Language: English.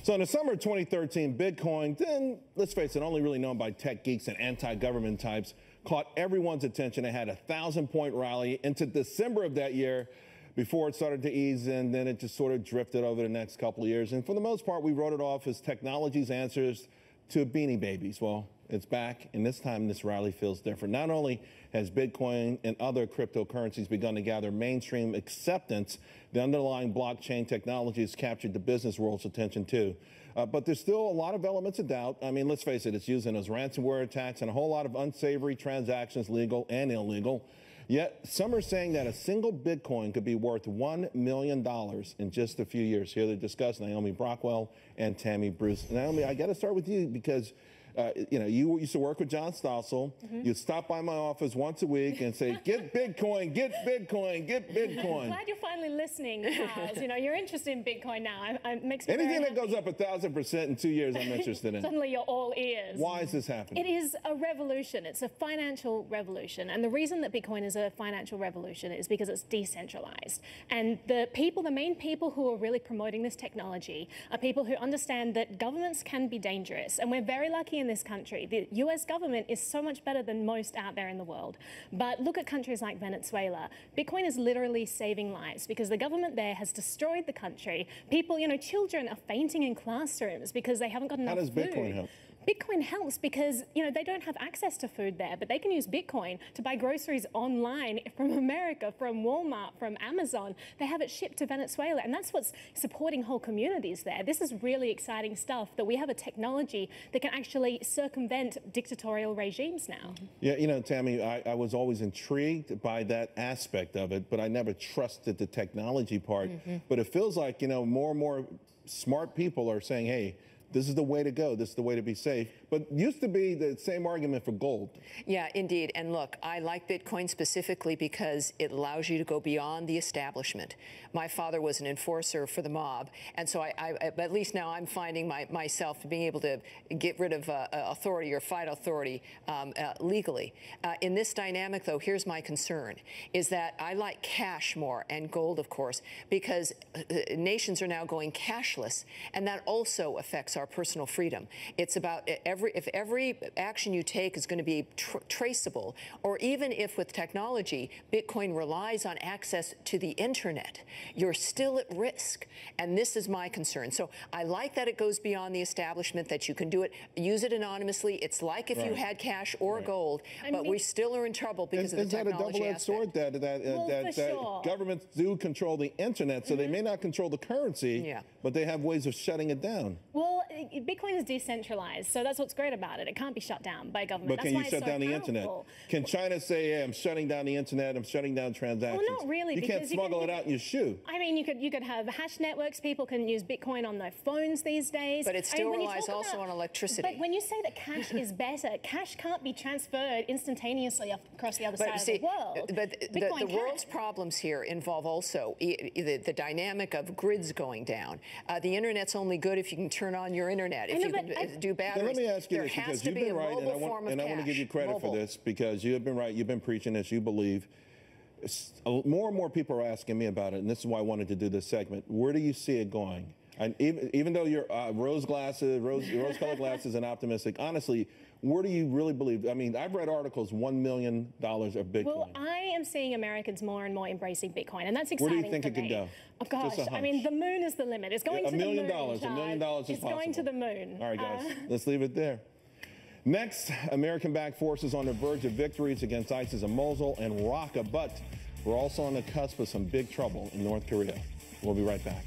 So in the summer of 2013, Bitcoin, then let's face it, only really known by tech geeks and anti-government types, caught everyone's attention. It had a 1,000-point rally into December of that year before it started to ease, and then it just sort of drifted over the next couple of years. And for the most part, we wrote it off as technology's answers to Beanie Babies. Well, it's back, and this time this rally feels different. Not only has Bitcoin and other cryptocurrencies begun to gather mainstream acceptance, the underlying blockchain technology has captured the business world's attention too. But there's still a lot of elements of doubt. I mean, let's face it, it's using those ransomware attacks and a whole lot of unsavory transactions, legal and illegal. Yet some are saying that a single Bitcoin could be worth $1 million in just a few years. Here to discuss, Naomi Brockwell and Tammy Bruce. Naomi, I got to start with you because you know, you used to work with John Stossel. You'd stop by my office once a week and say, get Bitcoin, get Bitcoin, get Bitcoin. I'm glad you're finally listening, Charles. You know, you're interested in Bitcoin now. It makes me Anything very that goes up 1,000% in 2 years, I'm interested in. Suddenly you're all ears. Why is this happening? It is a revolution. It's a financial revolution. And the reason that Bitcoin is a financial revolution is because it's decentralized. And the main people who are really promoting this technology are people who understand that governments can be dangerous. And we're very lucky in this country. The US government is so much better than most out there in the world. But look at countries like Venezuela. Bitcoin is literally saving lives because the government there has destroyed the country. People, you know, children are fainting in classrooms because they haven't got enough food. How does Bitcoin help? Bitcoin helps because, you know, they don't have access to food there, but they can use Bitcoin to buy groceries online from America, from Walmart, from Amazon. They have it shipped to Venezuela, and that's what's supporting whole communities there. This is really exciting stuff, that we have a technology that can actually circumvent dictatorial regimes now. Yeah, you know, Tammy, I was always intrigued by that aspect of it, but I never trusted the technology part. But it feels like, you know, more and more smart people are saying, hey, this is the way to go. This is the way to be safe. But used to be the same argument for gold. Yeah, indeed. And look, I like Bitcoin specifically because it allows you to go beyond the establishment. My father was an enforcer for the mob. And so at least now I'm finding myself being able to get rid of authority or fight authority legally. In this dynamic, though, here's my concern, is that I like cash more, and gold, of course, because nations are now going cashless, and that also affects our personal freedom. It's about if every action you take is going to be traceable, or even if with technology, Bitcoin relies on access to the internet, you're still at risk. And this is my concern. So I like that it goes beyond the establishment, that you can do it, use it anonymously. It's like if you had cash or gold, but we still are in trouble because of the technology aspect. Is that a double-edged sword that governments do control the internet, so they may not control the currency, but they have ways of shutting it down? Well, Bitcoin is decentralized, so that's what's great about it. It can't be shut down by government. But can you shut down the internet? Can China say, hey, I'm shutting down the internet, I'm shutting down transactions? Well, not really. You can't smuggle it out in your shoe. I mean, you could have hash networks. People can use Bitcoin on their phones these days. But it still relies also on electricity. But when you say that cash is better, cash can't be transferred instantaneously across the other side of the world. But the world's problems here involve also the dynamic of grids going down. The internet's only good if you can turn on your internet, if you can do batteries. Let me ask you this, because you've been right, and I want to give you credit for this, because you have been right. You've been preaching this. You believe. More and more people are asking me about it, and this is why I wanted to do this segment. Where do you see it going? And even though you're rose-colored glasses and optimistic, honestly, where do you really believe? I mean, I've read articles, $1 million of Bitcoin. Well, I am seeing Americans more and more embracing Bitcoin, and that's exciting. Where do you think it could go? Oh, gosh, I mean, the moon is the limit. It's going to the moon. $1 million is possible. It's going to the moon. All right, guys, let's leave it there. Next, American-backed forces on the verge of victories against ISIS in Mosul and Raqqa, but we're also on the cusp of some big trouble in North Korea. We'll be right back.